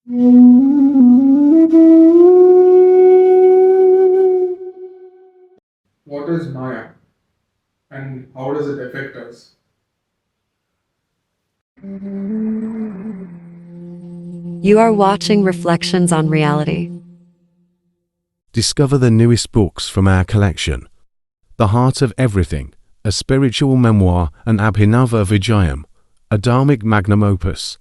What is Maya and how does it affect us? You are watching Reflections on Reality. Discover the newest books from our collection: The Heart of Everything, a spiritual memoir, and Abhinava Vijayam, a dharmic magnum opus,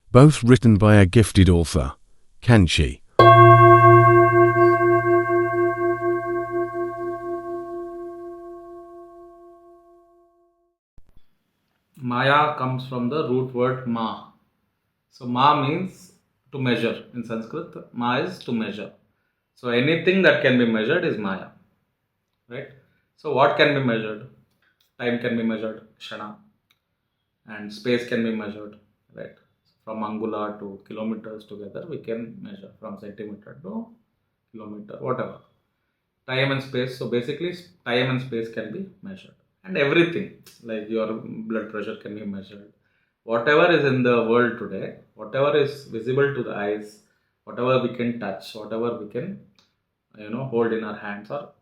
both written by a gifted author, Kanchi. Maya comes from the root word ma. So ma means to measure. In Sanskrit, ma is to measure. So anything that can be measured is Maya. Right? So what can be measured? Time can be measured, Shana, and space can be measured, right? From angula to kilometers together, we can measure from centimeter to kilometer, whatever. Time and space. So basically, time and space can be measured, and everything like your blood pressure can be measured. Whatever is in the world today, whatever is visible to the eyes, whatever we can touch, whatever we can hold in our hands, or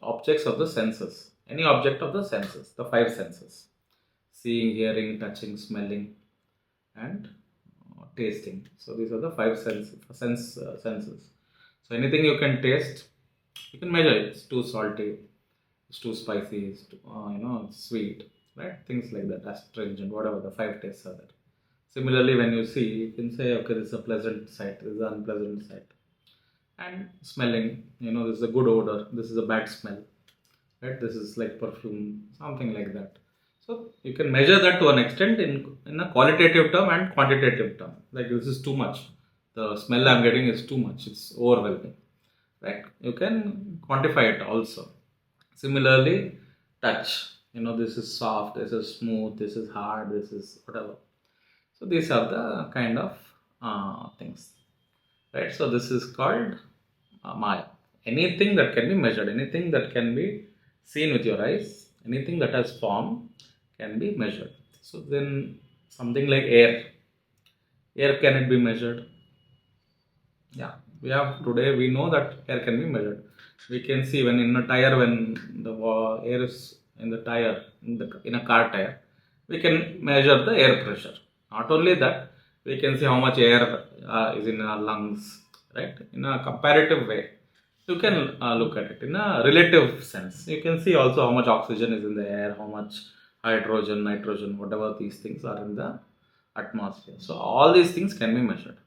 objects of the senses. Any object of the senses, the five senses: seeing, hearing, touching, smelling, and tasting. So these are the five senses. So anything you can taste, you can measure it. It's too salty, it's too spicy, it's too, it's sweet, right? Things like that, astringent, whatever the five tastes are there. Similarly, when you see, you can say, okay, this is a pleasant sight, this is an unpleasant sight. And smelling, this is a good odor, this is a bad smell, right? This is like perfume, something like that. So you can measure that to an extent in a qualitative term and quantitative term. Like this is too much. The smell I'm getting is too much. It's overwhelming, right? You can quantify it also. Similarly, touch. This is soft, this is smooth, this is hard, this is whatever. So these are the kind of things, right? So this is called Maya. Anything that can be measured, anything that can be seen with your eyes, anything that has form can be measured. So then something like air can it be measured? Yeah, we know that air can be measured. We can see when in a tire, when the air is in the tire, in a car tire, we can measure the air pressure. Not only that, we can see how much air is in our lungs, right? In a comparative way, you can look at it in a relative sense. You can see also how much oxygen is in the air, how much hydrogen, nitrogen, whatever these things are in the atmosphere. So all these things can be measured.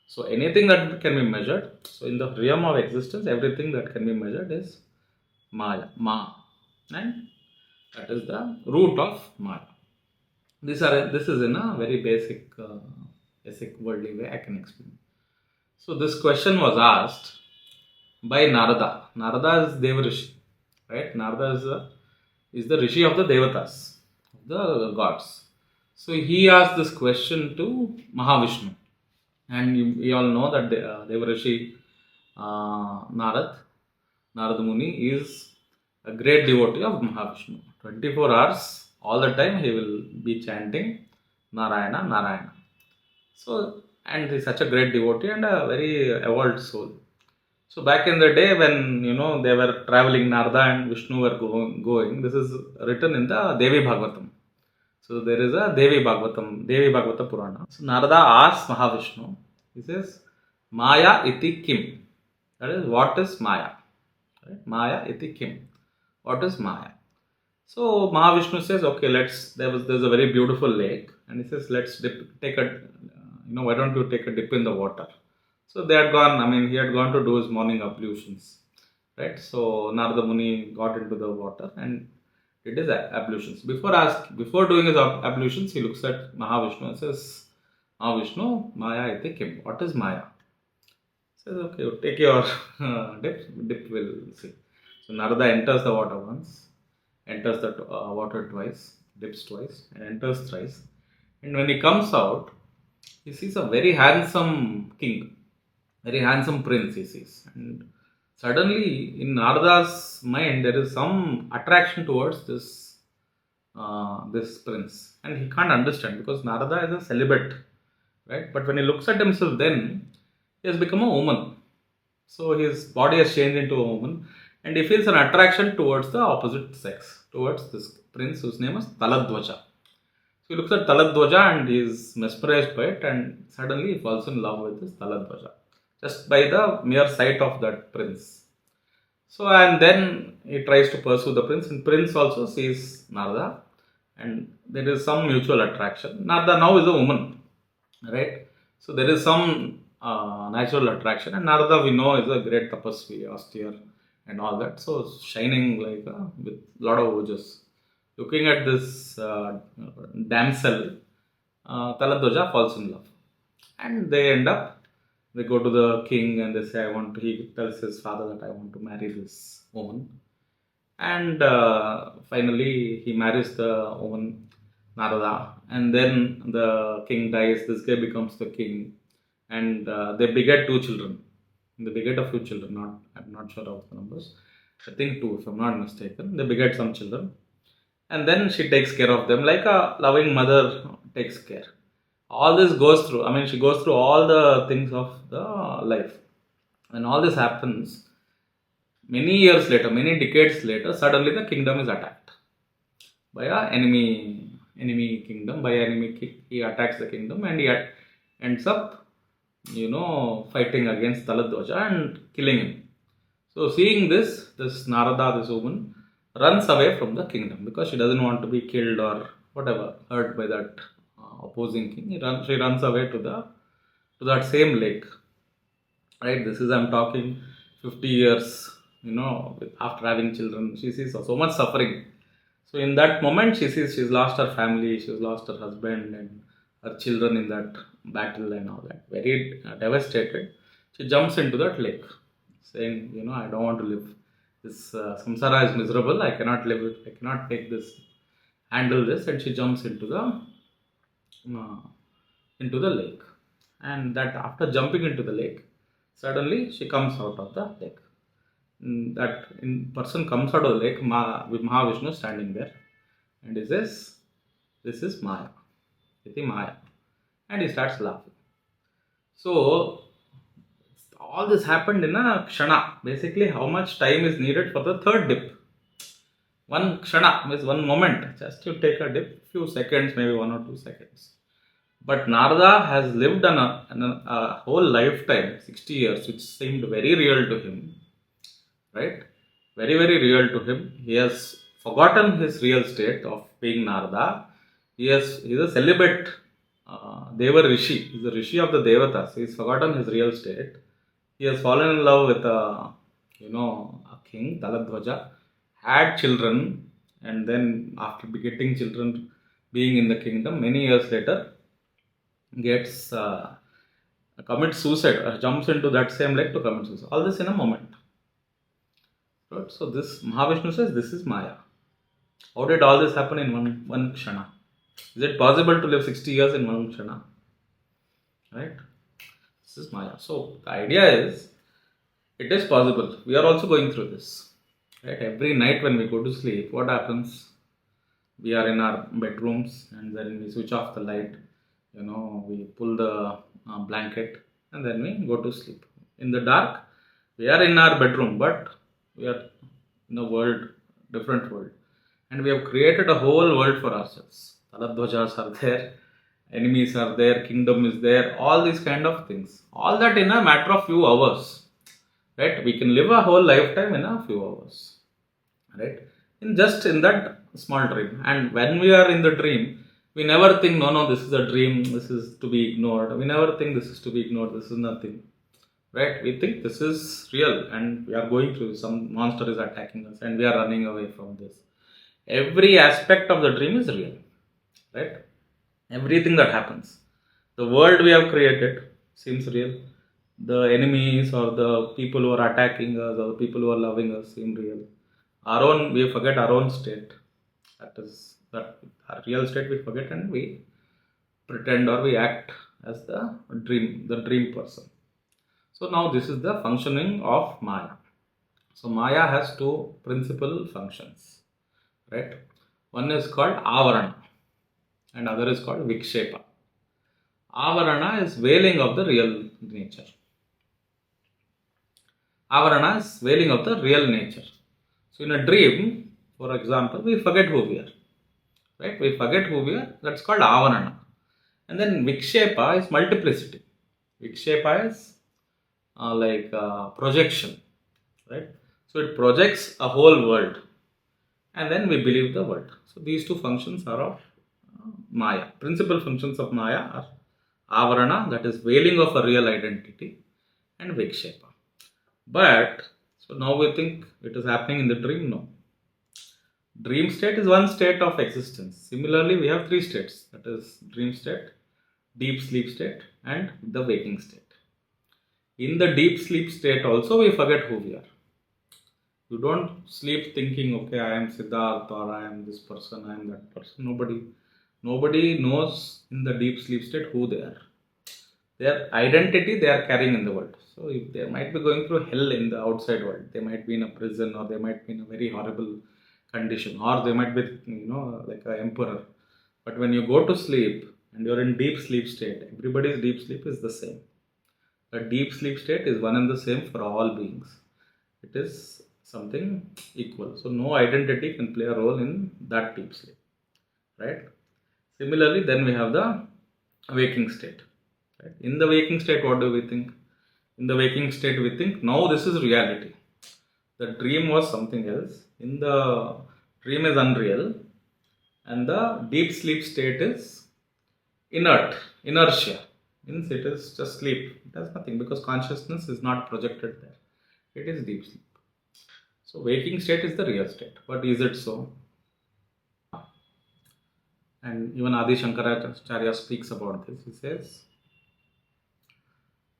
So anything that can be measured, so in the realm of existence, everything that can be measured is Maya, Ma, and that is the root of Maya. This is in a very basic worldly way I can explain. So this question was asked by Narada. Narada is Deva Rishi, right? Narada is the Rishi of the Devatas, of the gods. So he asked this question to Mahavishnu. And we all know that Devarishi Narad Muni is a great devotee of Mahavishnu. 24 hours, all the time, he will be chanting Narayana, Narayana. So, and he's such a great devotee and a very evolved soul. So, back in the day when they were traveling, Narada and Vishnu were going, this is written in the Devi Bhagavatam. So there is a Devi Bhagavata Purana. So Narada asks Mahavishnu, he says, Maya iti kim? That is, what is Maya? Right? Maya iti kim? What is Maya? So Mahavishnu says, okay, there's a very beautiful lake, and he says, why don't you take a dip in the water? So they had gone, he had gone to do his morning ablutions, right? So Narada Muni got into the water and did his ablutions. Before doing his ablutions, he looks at Mahavishnu and says, Mahavishnu, Maya iti kim? What is Maya? Says, okay, you take your dip will see. So Narada enters the water once, enters the water twice, dips twice, and enters thrice. And when he comes out, he sees a very handsome king, very handsome prince he sees. And suddenly, in Narada's mind, there is some attraction towards this prince, and he can't understand because Narada is a celibate, right? But when he looks at himself, then he has become a woman. So his body has changed into a woman, and he feels an attraction towards the opposite sex, towards this prince whose name is Taladvaja. So he looks at Taladvaja and he is mesmerized by it, and suddenly he falls in love with this Taladvaja just by the mere sight of that prince. So, and then he tries to pursue the prince, and prince also sees Narada, and there is some mutual attraction. Narada now is a woman, right? So there is some natural attraction, and Narada we know is a great tapasvi, austere, and all that. So shining like with lot of ojas. Looking at this damsel, Taladvaja falls in love, and they end up. They go to the king and they say, "I want to." He tells his father that I want to marry this woman, and finally he marries the woman Narada, and then the king dies. This guy becomes the king, and they beget two children. They beget a few children. I'm not sure of the numbers. I think two, if I'm not mistaken. They beget some children, and then she takes care of them like a loving mother takes care. All this goes through. I mean, she goes through all the things of the life. When all this happens, many years later, many decades later, suddenly the kingdom is attacked by a enemy kingdom. By enemy he attacks the kingdom, and he ends up, fighting against Taladvaja and killing him. So seeing this Narada, this woman, runs away from the kingdom because she doesn't want to be killed or whatever, hurt by that opposing king. She runs away to that same lake. Right? This is, I'm talking 50 years, after having children. She sees so much suffering. So in that moment, she sees she's lost her family, she's lost her husband and her children in that battle and all that. Very devastated. She jumps into that lake, saying, I don't want to live. This samsara is miserable. I cannot live it. I cannot take this, handle this. And she jumps into the lake. And that after jumping into the lake, suddenly she comes out of the lake. That person comes out of the lake with Mahavishnu standing there, and he says, "This is Maya, Iti Maya," and he starts laughing. So all this happened in a kshana. Basically, how much time is needed for the third dip? One kshana means one moment. Just to take a dip, few seconds, maybe 1 or 2 seconds. But Narada has lived a whole lifetime, 60 years, which seemed very real to him, right? Very, very real to him. He has forgotten his real state of being Narada. He's a celibate Deva Rishi. He's a Rishi of the Devatas. He's forgotten his real state. He has fallen in love with a king, Taladvaja, had children, and then after begetting children, being in the kingdom, many years later, gets commits suicide, jumps into that same lake to commit suicide. All this in a moment. Right? So this Mahavishnu says this is Maya. How did all this happen in one kshana? Is it possible to live 60 years in one kshana? Right? This is Maya. So the idea is, it is possible. We are also going through this. Right? Every night when we go to sleep, what happens? We are in our bedrooms and then we switch off the light. We pull the blanket and then we go to sleep. In the dark, we are in our bedroom, but we are in a world, different world. And we have created a whole world for ourselves. Taladvajas are there, enemies are there, kingdom is there, all these kind of things. All that in a matter of few hours. Right? We can live a whole lifetime in a few hours. Right? In that small dream. And when we are in the dream, we never think, no, this is a dream, this is to be ignored. We never think this is to be ignored, this is nothing. Right? We think this is real and we are going through, some monster is attacking us and we are running away from this. Every aspect of the dream is real. Right? Everything that happens. The world we have created seems real. The enemies or the people who are attacking us or the people who are loving us seem real. We forget our own state. That our real state we forget and we pretend or we act as the dream person. So now this is the functioning of Maya. So Maya has two principal functions, right? One is called Avarana and other is called Vikshepa. Avarana is veiling of the real nature. Avarana is veiling of the real nature. So in a dream, for example, we forget who we are. Right? We forget who we are. That's called avarana. And then vikshepa is multiplicity. Vikshepa is projection. Right? So it projects a whole world. And then we believe the world. So these two functions are of Maya. Principal functions of Maya are avarana, that is veiling of a real identity, and vikshepa. But, so now we think it is happening in the dream? No. Dream state is one state of existence. Similarly, we have three states, that is dream state, deep sleep state, and the waking state. In the deep sleep state also we forget who we are. You don't sleep thinking, okay, I am Siddharth or I am this person, I am that person. Nobody knows in the deep sleep state who they are. Their identity they are carrying in the world. So if they might be going through hell in the outside world, they might be in a prison, or they might be in a very horrible condition, or they might be, like an emperor. But when you go to sleep and you're in deep sleep state, everybody's deep sleep is the same. The deep sleep state is one and the same for all beings. It is something equal. So no identity can play a role in that deep sleep. Right? Similarly, then we have the waking state. Right? In the waking state, what do we think? In the waking state, we think, now this is reality. The dream was something else. In the dream is unreal. And the deep sleep state is inertia. Means it is just sleep. It has nothing, because consciousness is not projected there. It is deep sleep. So waking state is the real state. But is it so? And even Adi Shankaracharya speaks about this. He says,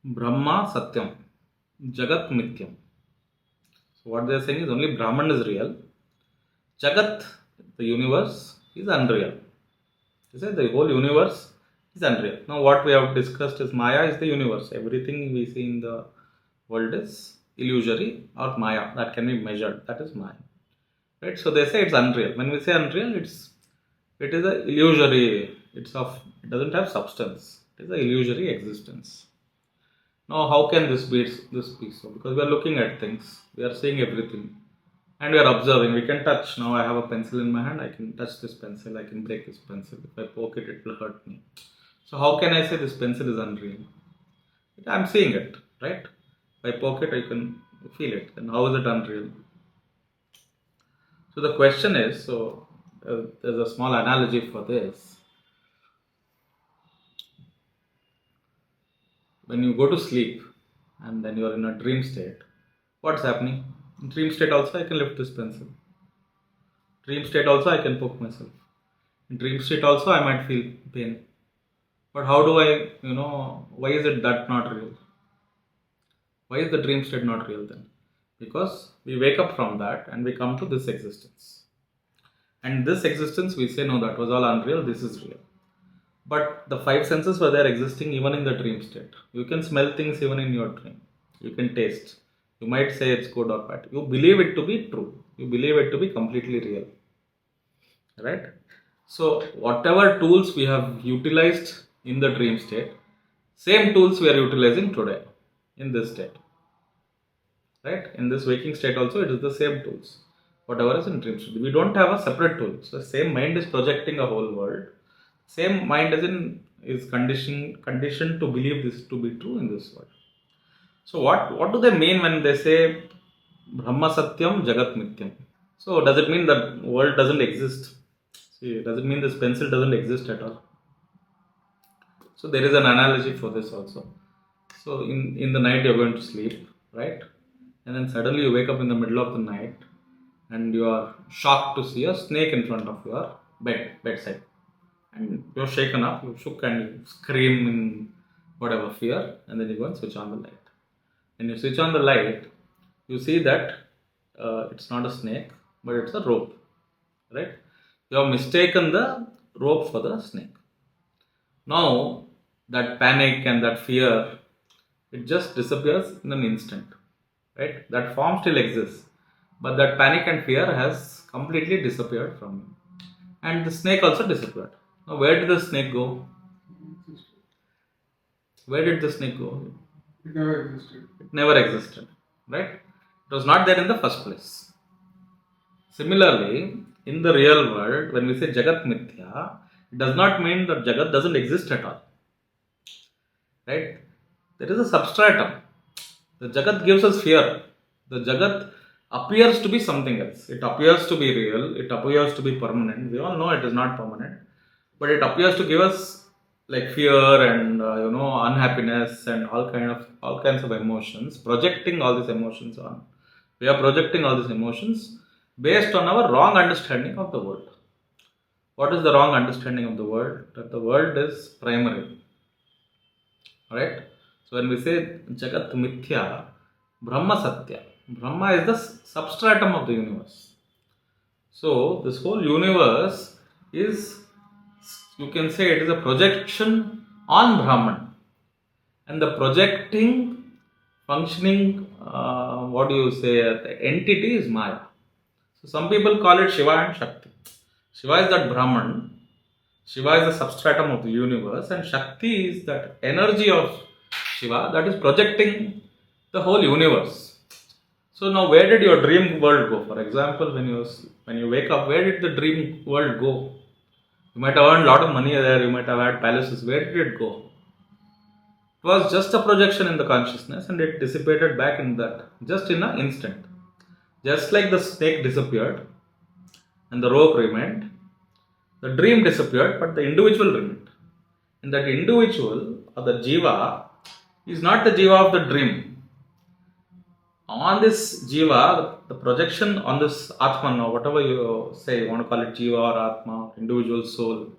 Brahma Satyam, Jagat Mityam. So what they are saying is only Brahman is real. Jagat, the universe, is unreal. They say the whole universe is unreal. Now what we have discussed is Maya is the universe. Everything we see in the world is illusory or Maya. That can be measured. That is Maya. Right? So they say it's unreal. When we say unreal, it is a illusory. It doesn't have substance. It is an illusory existence. Now how can this be so? Because we are looking at things. We are seeing everything. And we are observing. We can touch. Now I have a pencil in my hand. I can touch this pencil. I can break this pencil. If I poke it, it will hurt me. So how can I say this pencil is unreal? I am seeing it, right? If I poke it, I can feel it. Then how is it unreal? So the question is, there's a small analogy for this. When you go to sleep and then you are in a dream state, what's happening? In dream state also I can lift this pencil. Dream state also I can poke myself. In dream state also I might feel pain. But how do I, why is it that not real? Why is the dream state not real then? Because we wake up from that and we come to this existence. And this existence we say, no, that was all unreal, this is real. But the five senses were there existing even in the dream state. You can smell things even in your dream. You can taste. You might say it's good or bad. You believe it to be true. You believe it to be completely real. Right? So whatever tools we have utilized in the dream state, same tools we are utilizing today in this state. Right? In this waking state also it is the same tools. Whatever is in dream state. We don't have a separate tool. So the same mind is projecting a whole world. Same mind is conditioned to believe this to be true in this world. So what do they mean when they say Brahma Satyam Jagat Mityam? So does it mean that world doesn't exist? See, does it mean this pencil doesn't exist at all? So there is an analogy for this also. So in the night you're going to sleep, right? And then suddenly you wake up in the middle of the night and you are shocked to see a snake in front of your bedside. And you're shaken up, you shook and you scream in whatever fear, and then you go and switch on the light. When you switch on the light, you see that it's not a snake, but it's a rope, right? You have mistaken the rope for the snake. Now, that panic and that fear, it just disappears in an instant, right? That form still exists, but that panic and fear has completely disappeared from you. And the snake also disappeared. Now, where did the snake go? Where did the snake go? It never existed. It never existed. right? It was not there in the first place. Similarly, in the real world, when we say Jagat Mithya, it does not mean that Jagat doesn't exist at all, right? There is a substratum. The Jagat gives us fear. The Jagat appears to be something else. It appears to be real. It appears to be permanent. We all know it is not permanent, but it appears to give us like fear and unhappiness and all kinds of emotions. Projecting all these emotions on. We are projecting all these emotions based on our wrong understanding of the world. What is the wrong understanding of the world? That the world is primary. Right? So when we say Jagat Mithya, Brahma Satya. Brahma is the substratum of the universe. So this whole universe is, you can say, it is a projection on Brahman. And the projecting, functioning, the entity is Maya. So some people call it Shiva and Shakti. Shiva is that Brahman. Shiva is the substratum of the universe, and Shakti is that energy of Shiva that is projecting the whole universe. So now, where did your dream world go? For example, when you wake up, where did the dream world go? You might have earned a lot of money there. You might have had palaces. Where did it go? It was just a projection in the consciousness, and it dissipated back in that, just in an instant. Just like the snake disappeared and the rope remained, the dream disappeared, but the individual remained. And that individual, or the jiva, is not the jiva of the dream. On this jiva, the projection on this atman, or whatever you say, you want to call it jiva or atma, individual soul,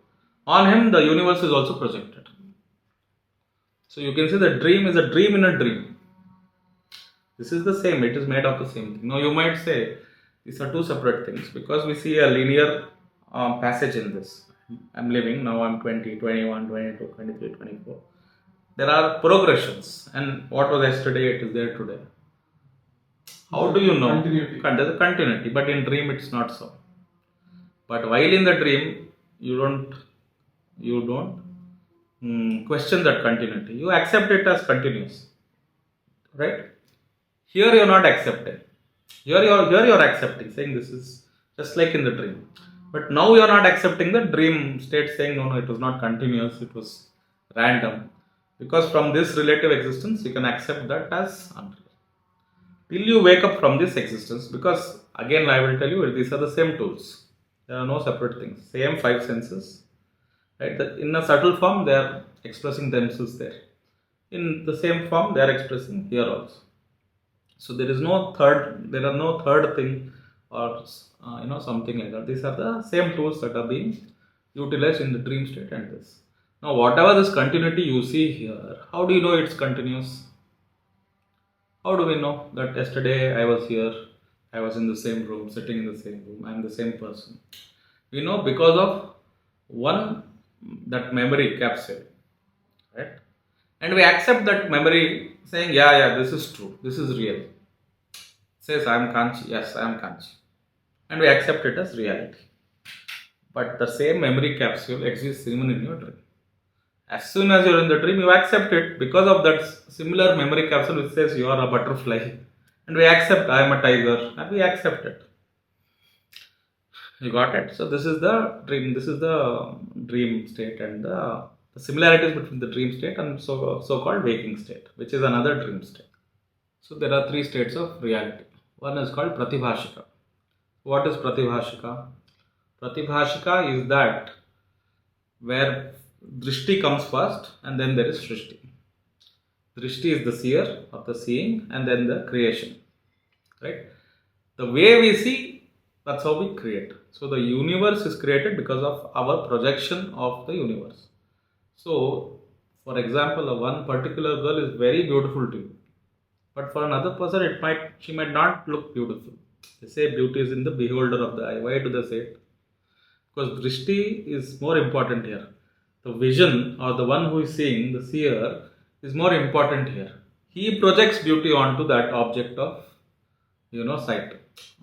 on him the universe is also projected. So you can say the dream is a dream in a dream. This is the same, it is made of the same thing. Now you might say, these are two separate things, because we see a linear passage in this. I'm living, now I'm 20, 21, 22, 23, 24. There are progressions, and what was yesterday, it is there today. How do you know? Continuity. There's a continuity, but in dream it's not so. But while in the dream, you don't question that continuity. You accept it as continuous, right? Here you are not accepting. Here you are accepting, saying this is just like in the dream. But now you are not accepting the dream state, saying no, it was not continuous, it was random. Because from this relative existence, you can accept that as unreal. Till you wake up from this existence, because again I will tell you, these are the same tools. There are no separate things. Same five senses. Right? In a subtle form, they are expressing themselves there. In the same form, they are expressing here also. So there are no third thing or something like that. These are the same tools that are being utilized in the dream state and this. Now whatever this continuity you see here, how do you know it's continuous? How do we know that yesterday I was here, I was in the same room, sitting in the same room, I am the same person? We know because of that memory capsule, right? And we accept that memory, saying, yeah, this is true, this is real. It says, I am Kanchi, yes, I am Kanchi. And we accept it as reality. But the same memory capsule exists even in your dream. As soon as you are in the dream, you accept it because of that similar memory capsule which says you are a butterfly. And we accept, I am a tiger, and we accept it. You got it? So this is the dream state, and the similarities between the dream state and so-called waking state, which is another dream state. So there are three states of reality. One is called Pratibhashika. What is Pratibhashika? Pratibhashika is that where Drishti comes first, and then there is Srishti. Drishti is the seer or the seeing, and then the creation. Right? The way we see, that's how we create. So the universe is created because of our projection of the universe. So, for example, one particular girl is very beautiful to you, but for another person, she might not look beautiful. They say beauty is in the beholder of the eye. Why do they say it? Because Drishti is more important here. The vision, or the one who is seeing, the seer, is more important here. He projects beauty onto that object of sight,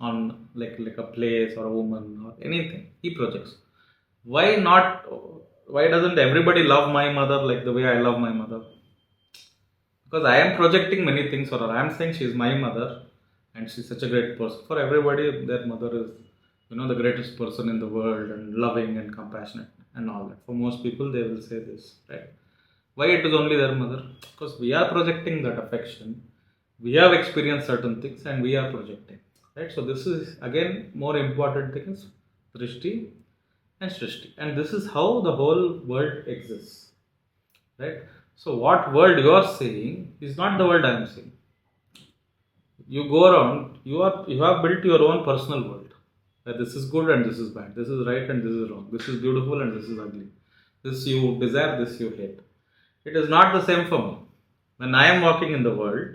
on like a place or a woman or anything. He projects. Why doesn't everybody love my mother like the way I love my mother? Because I am projecting many things for her. I am saying she is my mother. and she's such a great person. For everybody, their mother is, the greatest person in the world and loving and compassionate and all that. For most people, they will say this, right? Why it is only their mother? Because we are projecting that affection. We have experienced certain things and we are projecting, right? So this is again more important thing is drishti and srishti, and this is how the whole world exists, right? So what world you are seeing is not the world I am seeing. You go around, you have built your own personal world. That this is good and this is bad. This is right and this is wrong. This is beautiful and this is ugly. This you desire, this you hate. It is not the same for me. When I am walking in the world,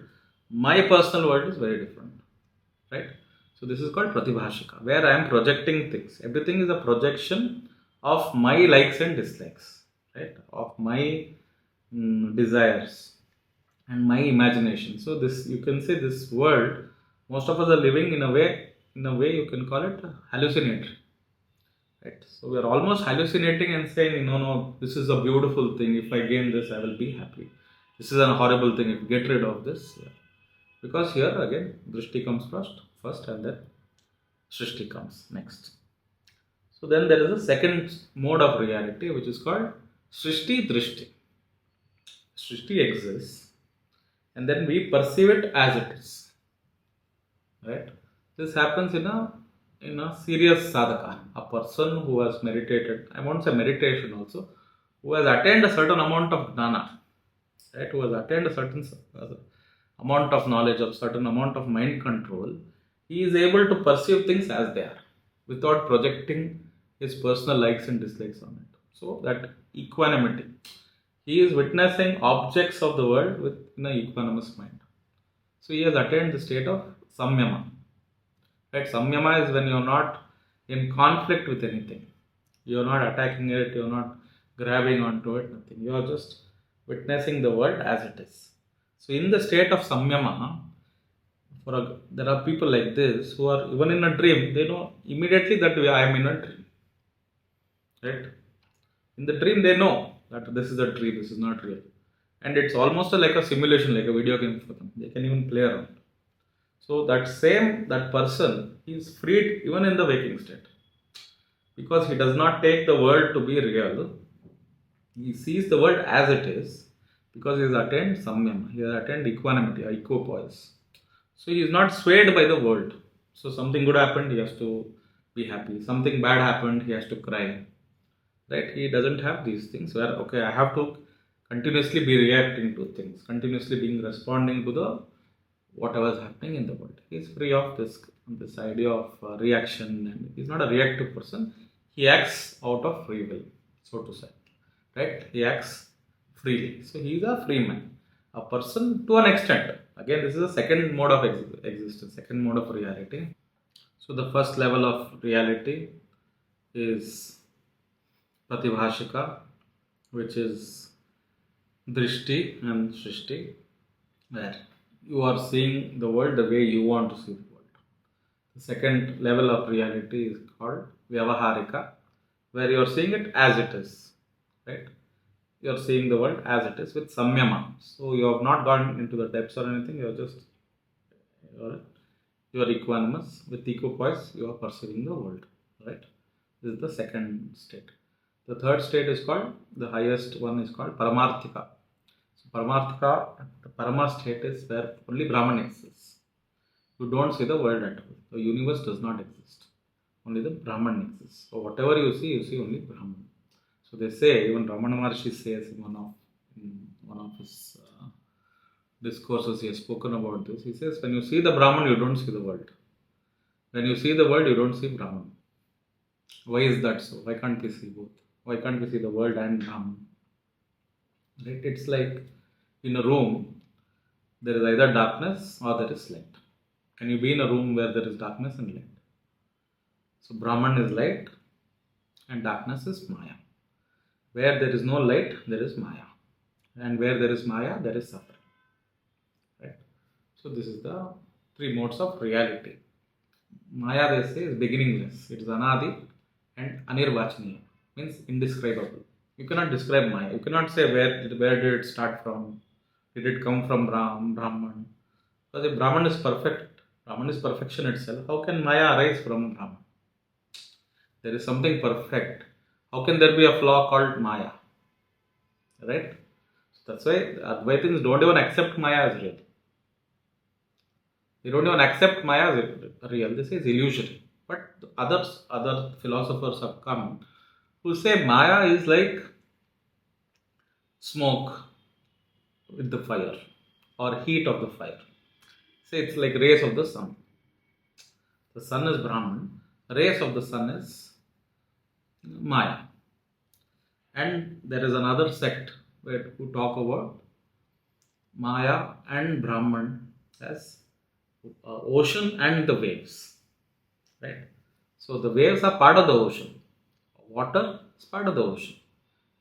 my personal world is very different, right? So this is called pratibhashika, where I am projecting things. Everything is a projection of my likes and dislikes, right? Of my desires and my imagination. So this, you can say, this world, most of us are living in a way you can call it hallucinatory, right? So we are almost hallucinating and saying, no, this is a beautiful thing. If I gain this, I will be happy. This is a horrible thing. If you get rid of this, yeah. Because here again, drishti comes first, and then srishti comes next. So then there is a second mode of reality which is called srishti drishti. Srishti exists, and then we perceive it as it is, right? This happens in a serious sadhaka, a person who has meditated. I won't say meditation also, who has attained a certain amount of jnana, right? Who has attained a certain amount of knowledge, of certain amount of mind control. He is able to perceive things as they are without projecting his personal likes and dislikes on it. So that equanimity. He is witnessing objects of the world with an equanimous mind. So he has attained the state of samyama. Right? Samyama is when you are not in conflict with anything. You are not attacking it, you are not grabbing onto it, nothing. You are just witnessing the world as it is. So in the state of samyama, there are people like this who are even in a dream, they know immediately that I am in a dream. Right? In the dream, they know that this is a dream, this is not real. And it's almost like a simulation, like a video game for them. They can even play around. So that person, he is freed even in the waking state. Because he does not take the world to be real. He sees the world as it is. Because he has attained samyama, he has attained equanimity, equipoise. So he is not swayed by the world. So something good happened, he has to be happy. Something bad happened, he has to cry. Right? He doesn't have these things where, okay, I have to continuously be reacting to things, continuously responding to the whatever is happening in the world. He is free of this idea of reaction, and he is not a reactive person. He acts out of free will, so to say. Right? He acts freely. So he is a free man, a person to an extent. Again, this is a second mode of existence, second mode of reality. So the first level of reality is pratibhashika, which is drishti and srishti, where you are seeing the world the way you want to see the world. The second level of reality is called vyavaharika, where you are seeing it as it is, right? You are seeing the world as it is with samyama. So you have not gone into the depths or anything. You are equanimous. With equipoise, you are perceiving the world, right? This is the second state. The third state is called, the highest one is called paramarthika. So paramarthika, the parama state is where only Brahman exists. You don't see the world at all. The universe does not exist. Only the Brahman exists. So whatever you see only Brahman. So they say, even Ramana Maharshi says in one of his discourses, he has spoken about this. He says, when you see the Brahman, you don't see the world. When you see the world, you don't see Brahman. Why is that so? Why can't we see both? Why can't we see the world and Brahman? Right? It's like in a room, there is either darkness or there is light. Can you be in a room where there is darkness and light? So Brahman is light and darkness is Maya. Where there is no light, there is Maya. And where there is Maya, there is suffering. Right? So this is the three modes of reality. Maya, they say, is beginningless. It is anadi and anirvachaniya. Means indescribable. You cannot describe Maya. You cannot say where did it start from. Did it come from Brahman? Because if Brahman is perfect, Brahman is perfection itself. How can Maya arise from Brahman? There is something perfect. How can there be a flaw called Maya? Right? That's why Advaitins don't even accept Maya as real. They don't even accept Maya as real. This is illusory. But other philosophers have come who say Maya is like smoke with the fire or heat of the fire. Say it's like rays of the sun. The sun is Brahman, rays of the sun is Maya. And there is another sect who talk about Maya and Brahman as ocean and the waves. Right? So the waves are part of the ocean. Water is part of the ocean.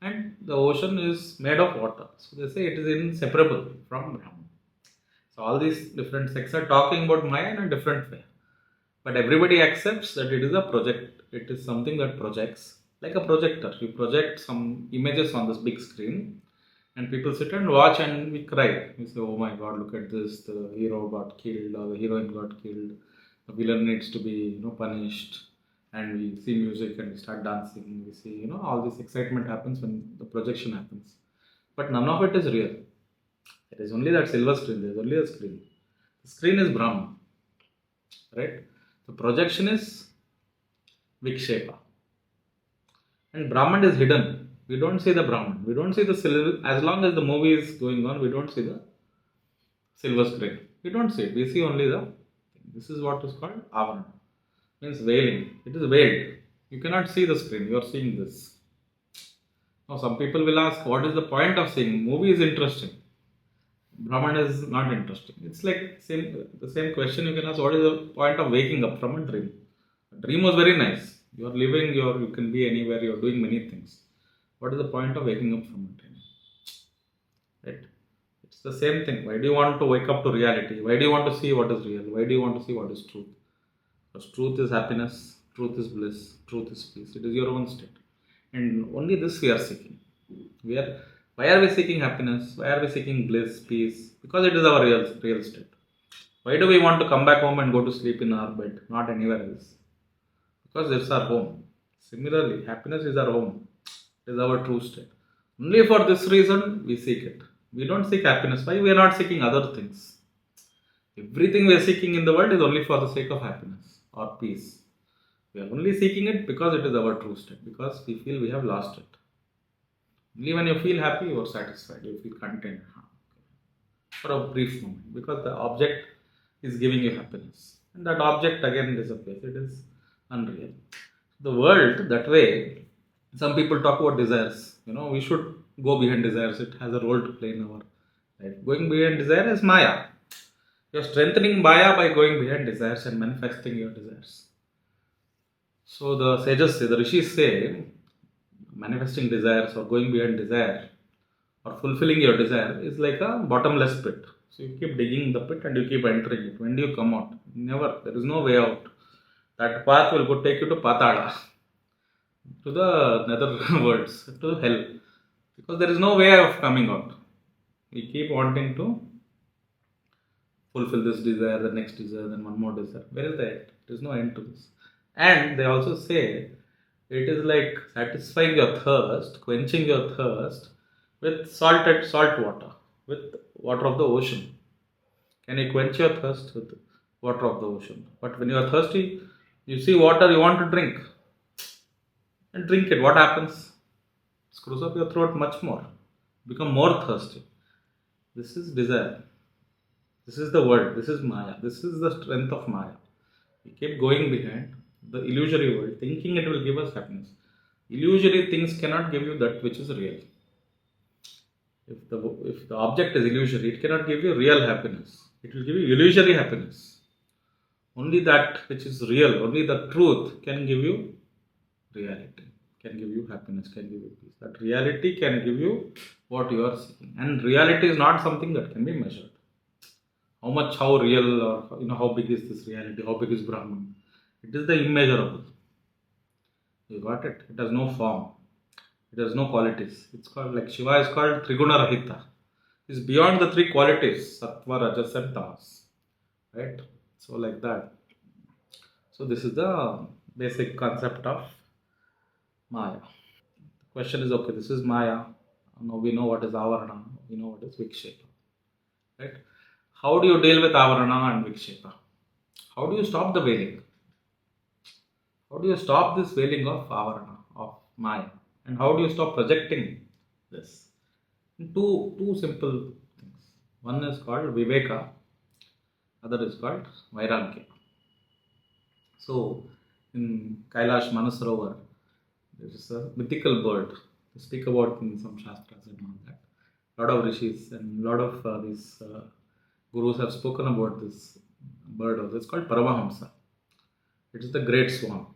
And the ocean is made of water. So they say it is inseparable from Brahman. So all these different sects are talking about Maya in a different way. But everybody accepts that it is a project. It is something that projects. Like a projector. You project some images on this big screen and people sit and watch and we cry. We say, oh my god, look at this. The hero got killed or the heroine got killed. The villain needs to be punished. And we see music and we start dancing. We see, all this excitement happens when the projection happens. But none of it is real. There is only that silver screen. There is only a screen. The screen is Brahman. Right? The projection is Vikshepa. And Brahman is hidden. We don't see the Brahman. We don't see the silver. As long as the movie is going on, we don't see the silver screen. We don't see it. We see only the. This is what is called Avarana. Means veiling. It is veiled. You cannot see the screen. You are seeing this. Now, some people will ask, what is the point of seeing? Movie is interesting. Brahman is not interesting. It's like the same question you can ask, what is the point of waking up from a dream? A dream was very nice. You are living, you can be anywhere, you are doing many things. What is the point of waking up from a dream? Right? It's the same thing. Why do you want to wake up to reality? Why do you want to see what is real? Why do you want to see what is truth? Because truth is happiness, truth is bliss, truth is peace. It is your own state. And only this we are seeking. Why are we seeking happiness? Why are we seeking bliss, peace? Because it is our real state. Why do we want to come back home and go to sleep in our bed, not anywhere else? Because it's our home. Similarly, happiness is our home. It is our true state. Only for this reason we seek it. We don't seek happiness. Why? We are not seeking other things. Everything we are seeking in the world is only for the sake of happiness or peace. We are only seeking it because it is our true state. Because we feel we have lost it. Only when you feel happy, you are satisfied. You feel content for a brief moment. Because the object is giving you happiness. And that object again disappears. It is unreal. The world, that way, some people talk about desires. We should go behind desires. It has a role to play in our life. Going behind desire is Maya. You are strengthening Maya by going behind desires and manifesting your desires. So the sages say, the rishis say, manifesting desires or going behind desire or fulfilling your desire is like a bottomless pit. So you keep digging the pit and you keep entering it. When do you come out? Never. There is no way out. That path will go take you to Patala, to the nether worlds, to hell. Because there is no way of coming out. We keep wanting to fulfill this desire, the next desire, then one more desire. Where is the end? There is no end to this. And they also say it is like satisfying your thirst, quenching your thirst with salt water, with water of the ocean. Can you quench your thirst with water of the ocean? But when you are thirsty, you see water, you want to drink. And drink it. What happens? It screws up your throat much more. Become more thirsty. This is desire. This is the world. This is Maya. This is the strength of Maya. We keep going behind the illusory world, thinking it will give us happiness. Illusory things cannot give you that which is real. If the object is illusory, it cannot give you real happiness. It will give you illusory happiness. Only that which is real, only the truth can give you reality, can give you happiness, can give you peace. That reality can give you what you are seeking. And reality is not something that can be measured. How real, or how big is this reality, how big is Brahman? It is the immeasurable. You got it? It has no form. It has no qualities. It's called, like Shiva is called Triguna Rahita. It's beyond the three qualities, Sattva, Rajas and Tamas. Right? So like that. So this is the basic concept of Maya. The question is, okay, this is Maya. Now we know what is Avarana. We know what is Vikshepa. Right? How do you deal with Avarana and Vikshepa? How do you stop the veiling? How do you stop this veiling of Avarana, of Maya? And how do you stop projecting this? Two simple things. One is called Viveka, other is called Vairagya. So, in Kailash Manasarovar, there is a mythical bird. They speak about in some shastras and all that. A lot of rishis and a lot of these gurus have spoken about this bird also. It's called Paramahamsa. It is the great swan.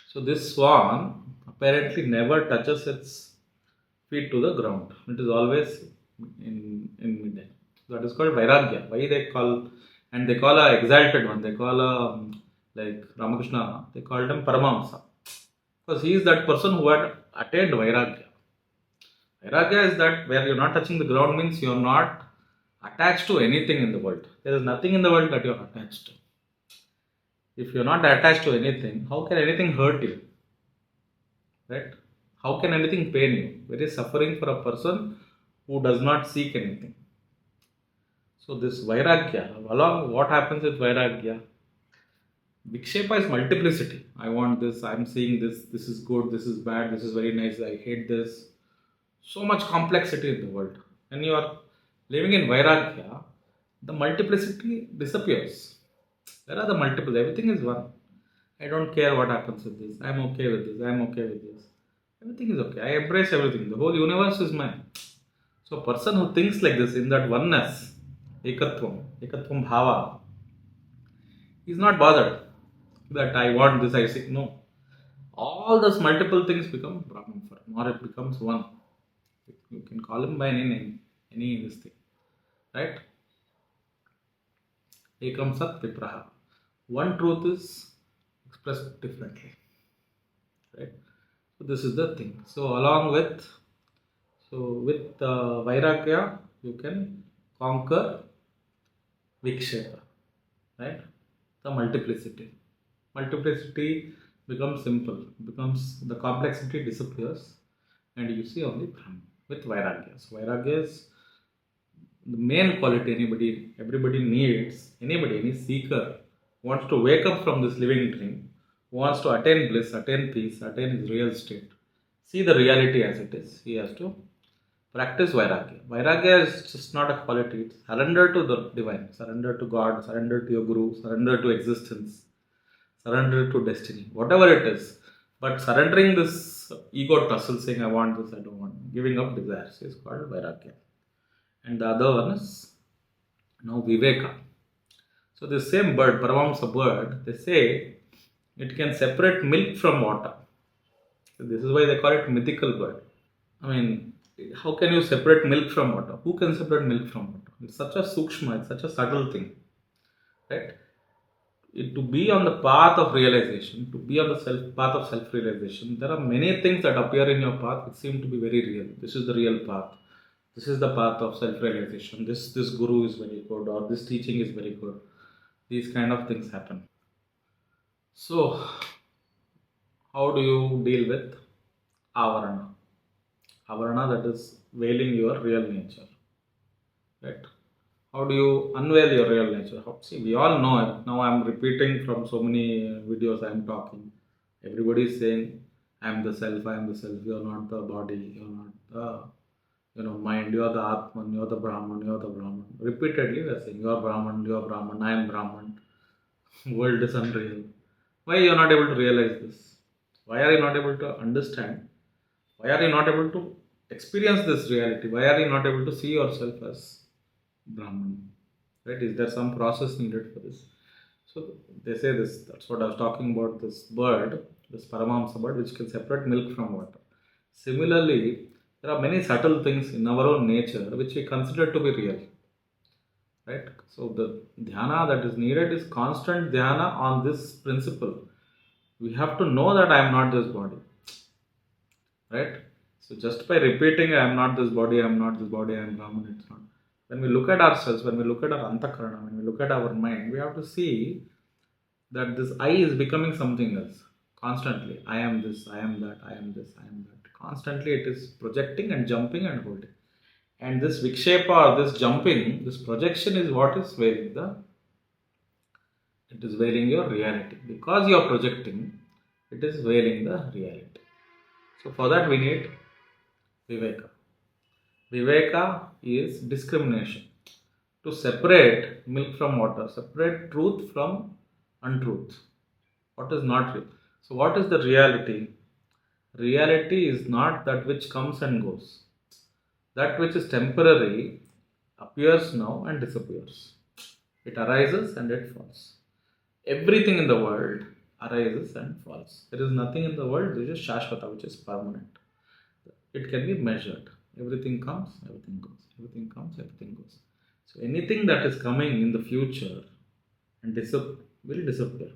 So this swan apparently never touches its feet to the ground. It is always in midair. That is called Vairagya. Why they call, and they call a exalted one. They call a like Ramakrishna. They called him Paramahamsa because he is that person who had attained Vairagya. Vairagya is that where you're not touching the ground means you're not attached to anything in the world. There is nothing in the world that you're attached to. If you're not attached to anything, how can anything hurt you? Right? How can anything pain you? There is suffering for a person who does not seek anything. So this Vairagya, along what happens with Vairagya? Vikshepa is multiplicity. I want this, I'm seeing this, this is good, this is bad, this is very nice, I hate this. So much complexity in the world. When you are living in Vairagya, the multiplicity disappears. There are the multiples, everything is one. I don't care what happens with this, I'm okay with this, I'm okay with this. Everything is okay. I embrace everything. The whole universe is mine. So a person who thinks like this in that oneness, ekatvam bhava, is not bothered that I want this, I seek. No. All those multiple things become Brahman for him, or it becomes one. You can call him by any name, any this thing. Right? Ekam Sat Vipraha. One truth is expressed differently. Right? So this is the thing. So along with Vairagya, you can conquer Vikshepa, right? The multiplicity. Multiplicity becomes simple, becomes the complexity disappears, and you see only Brahman with Vairagya. So Vairagya is the main quality everybody needs. Anybody, any seeker wants to wake up from this living dream, wants to attain bliss, attain peace, attain his real state. See the reality as it is. He has to practice Vairagya. Vairagya is just not a quality. It's surrender to the divine, surrender to God, surrender to your guru, surrender to existence, surrender to destiny, whatever it is. But surrendering this ego tussle, saying I want this, I don't want, giving up desires is called Vairagya. And the other one is now Viveka. So this same bird, Paramamsa bird, they say it can separate milk from water. So this is why they call it mythical bird. I mean, how can you separate milk from water? Who can separate milk from water? It's such a sukshma, it's such a subtle thing. Right? To be on the path of realization, to be on the path of self-realization, there are many things that appear in your path which seem to be very real. This is the real path. This is the path of self-realization. This guru is very good, or this teaching is very good. These kind of things happen. So, how do you deal with avarana? Avarana, that is veiling your real nature. Right? How do you unveil your real nature? See, we all know it. Now I'm repeating from so many videos I'm talking. Everybody is saying, I am the self, I am the self. You are not the body, you are not the mind, you are the Atman, you are the Brahman, you are the Brahman. Repeatedly we are saying, you are Brahman, you are Brahman, I am Brahman. World is unreal. Why you are not able to realize this? Why are you not able to understand? Why are you not able to experience this reality? Why are you not able to see yourself as Brahman? Right? Is there some process needed for this? So they say this, that's what I was talking about, this bird, this Paramahamsa bird, which can separate milk from water. Similarly, there are many subtle things in our own nature which we consider to be real. Right? So the dhyana that is needed is constant dhyana on this principle. We have to know that I am not this body. Right? So just by repeating I am not this body, I am not this body, I am Brahman, it's not. When we look at ourselves, when we look at our antakarana, when we look at our mind, we have to see that this I is becoming something else constantly. I am this, I am that, I am this, I am that. Constantly it is projecting and jumping and holding. And this vikshepa or this jumping, this projection is what is veiling it is veiling your reality. Because you are projecting, it is veiling the reality. So for that we need viveka. Viveka is discrimination. To separate milk from water, separate truth from untruth. What is not real? So what is the reality? Reality is not that which comes and goes. That which is temporary appears now and disappears. It arises and it falls. Everything in the world arises and falls. There is nothing in the world which is shashvata, which is permanent. It can be measured. Everything comes, everything goes. Everything comes, everything goes. So anything that is coming in the future and will disappear.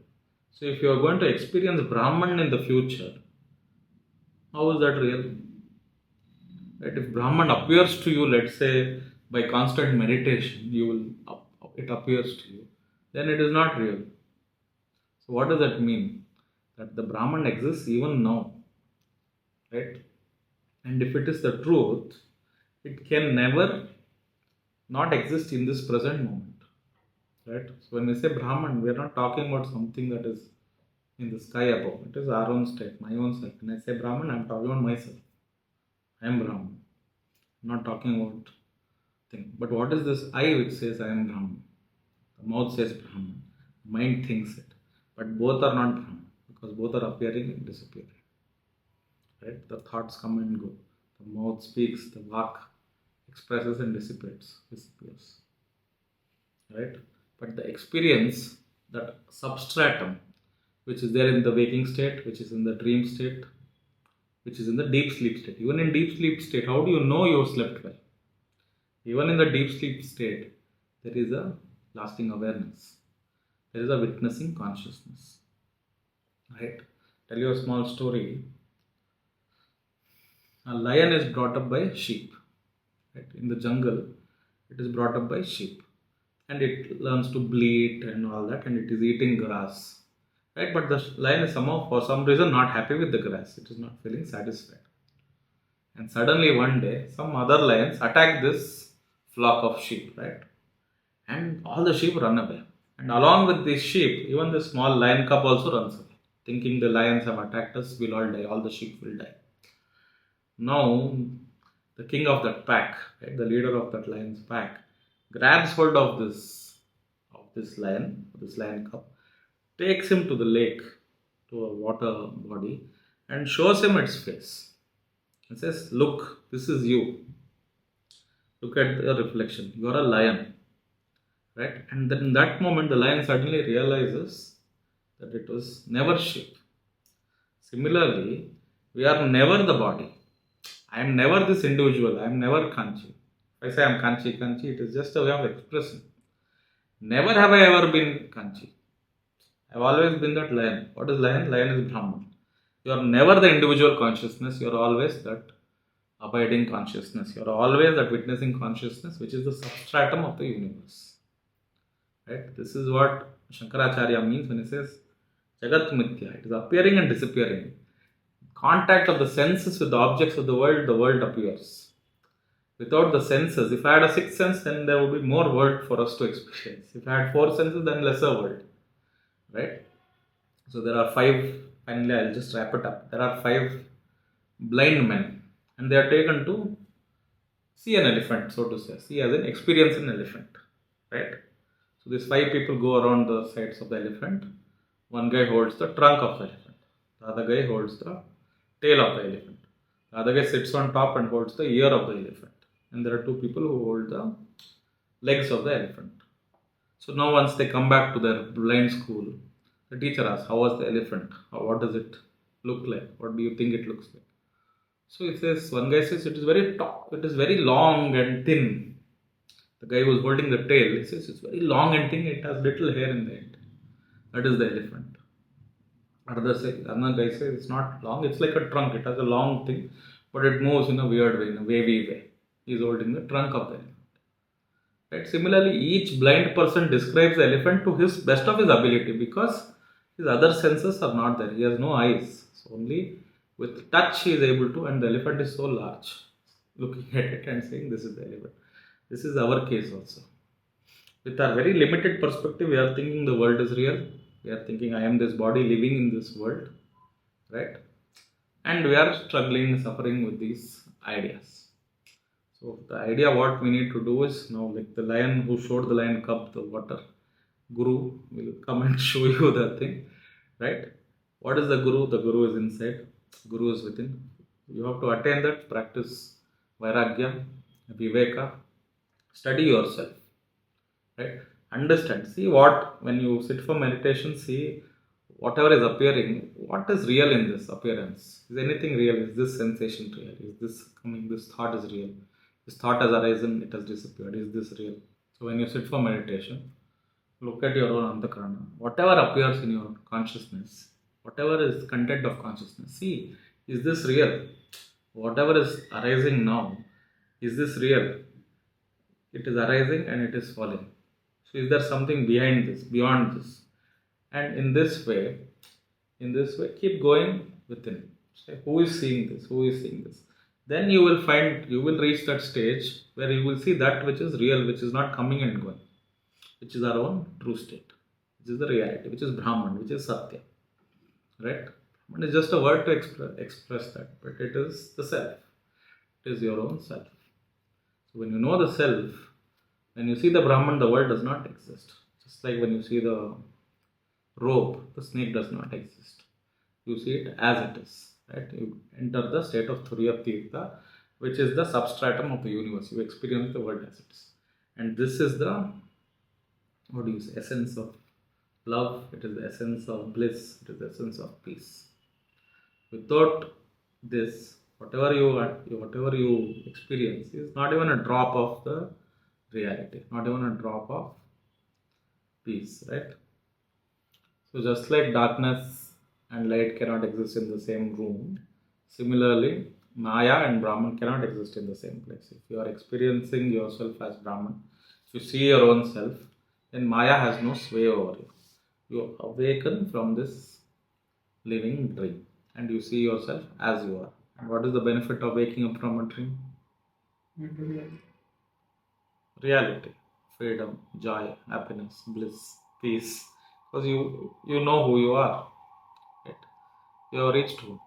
So if you are going to experience Brahman in the future, how is that real? Right? If Brahman appears to you, let's say by constant meditation, it appears to you, then it is not real. So what does that mean? That the Brahman exists even now, right? And if it is the truth, it can never not exist in this present moment, right? So when we say Brahman, we are not talking about something that is in the sky above. It is our own state, my own self. When I say Brahman, I am talking about myself. I am Brahman. I'm not talking about thing. But what is this I which says I am Brahman? The mouth says Brahman. The mind thinks it. But both are not Brahman because both are appearing and disappearing. Right? The thoughts come and go. The mouth speaks, the vak expresses and disappears. Right? But the experience, that substratum, which is there in the waking state, which is in the dream state, which is in the deep sleep state. Even in deep sleep state, how do you know you have slept well? Even in the deep sleep state, there is a lasting awareness. There is a witnessing consciousness. Right? Tell you a small story. A lion is brought up by sheep. Right? In the jungle, it is brought up by sheep. And it learns to bleat and all that, and it is eating grass. Right? But the lion is somehow, for some reason, not happy with the grass. It is not feeling satisfied. And suddenly one day, some other lions attack this flock of sheep, right? And all the sheep run away. And along with these sheep, even the small lion cub also runs away, thinking the lions have attacked us, we'll all die, all the sheep will die. Now, the king of that pack, right, the leader of that lion's pack, grabs hold of this lion cub, takes him to the lake, to a water body, and shows him its face. It says, look, this is you. Look at the reflection. You are a lion. Right? And then in that moment, the lion suddenly realizes that it was never sheep. Similarly, we are never the body. I am never this individual. I am never Kanchi. If I say I am Kanchi, it is just a way of expressing. Never have I ever been Kanchi. I have always been that lion. What is lion? Lion is Brahman. You are never the individual consciousness. You are always that abiding consciousness. You are always that witnessing consciousness, which is the substratum of the universe. Right? This is what Shankaracharya means when he says Jagat Mithya. It is appearing and disappearing. Contact of the senses with the objects of the world appears. Without the senses, if I had a sixth sense, then there would be more world for us to experience. If I had four senses, then lesser world. Right? So there are five, finally I'll just wrap it up. There are 5 blind men, and they are taken to see an elephant, so to say. See as in experience an elephant. Right? So these 5 people go around the sides of the elephant. One guy holds the trunk of the elephant. The other guy holds the tail of the elephant. The other guy sits on top and holds the ear of the elephant. And there are 2 people who hold the legs of the elephant. So now once they come back to their blind school, the teacher asks, how was the elephant? What does it look like? What do you think it looks like? So it says, one guy says, it is very long and thin. The guy who is holding the tail, he says, it's very long and thin, it has little hair in the end. That is the elephant. Another guy says, it's not long, it's like a trunk, it has a long thing, but it moves in a weird way, in a wavy way. He is holding the trunk of the elephant. Right? Similarly, each blind person describes the elephant to his best of his ability because his other senses are not there. He has no eyes. So only with touch he is able to, and the elephant is so large. Looking at it and saying, "This is the elephant." This is our case also. With our very limited perspective, we are thinking the world is real. We are thinking, I am this body living in this world, right? And we are struggling, suffering with these ideas. So the idea what we need to do is now, like the lion who showed the lion cub the water, Guru will come and show you the thing, right? What is the Guru? The Guru is inside. Guru is within. You have to attain that, practice Vairagya, Viveka, study yourself, right? Understand. See what, when you sit for meditation, see whatever is appearing, what is real in this appearance? Is anything real? Is this sensation real? Is this coming? This thought is real. This thought has arisen, it has disappeared. Is this real? So when you sit for meditation, look at your own antakarana. Whatever appears in your consciousness, whatever is content of consciousness, see, is this real? Whatever is arising now, is this real? It is arising and it is falling. So is there something behind this, beyond this? And in this way, keep going within. Say, who is seeing this? Who is seeing this? Then you will find, you will reach that stage where you will see that which is real, which is not coming and going, which is our own true state, which is the reality, which is Brahman, which is Satya. Right? Brahman is just a word to express that, but it is the self. It is your own self. So when you know the self, when you see the Brahman, the world does not exist. Just like when you see the rope, the snake does not exist. You see it as it is. Right? You enter the state of Turiya Tirtha, which is the substratum of the universe. You experience the world as it is. And this is the, what do you say, essence of love. It is the essence of bliss. It is the essence of peace. Without this, whatever you experience is not even a drop of the reality, not even a drop of peace, right? So just like darkness and light cannot exist in the same room, similarly Maya and Brahman cannot exist in the same place. If you are experiencing yourself as Brahman, if you see your own self, then Maya has no sway over you. You awaken from this living dream and you see yourself as you are. And what is the benefit of waking up from a dream? Reality, freedom, joy, happiness, bliss, peace. Because you know who you are. Right? You have reached home.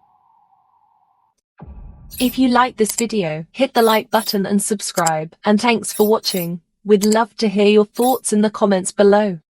If you like this video, hit the like button and subscribe. And thanks for watching. We'd love to hear your thoughts in the comments below.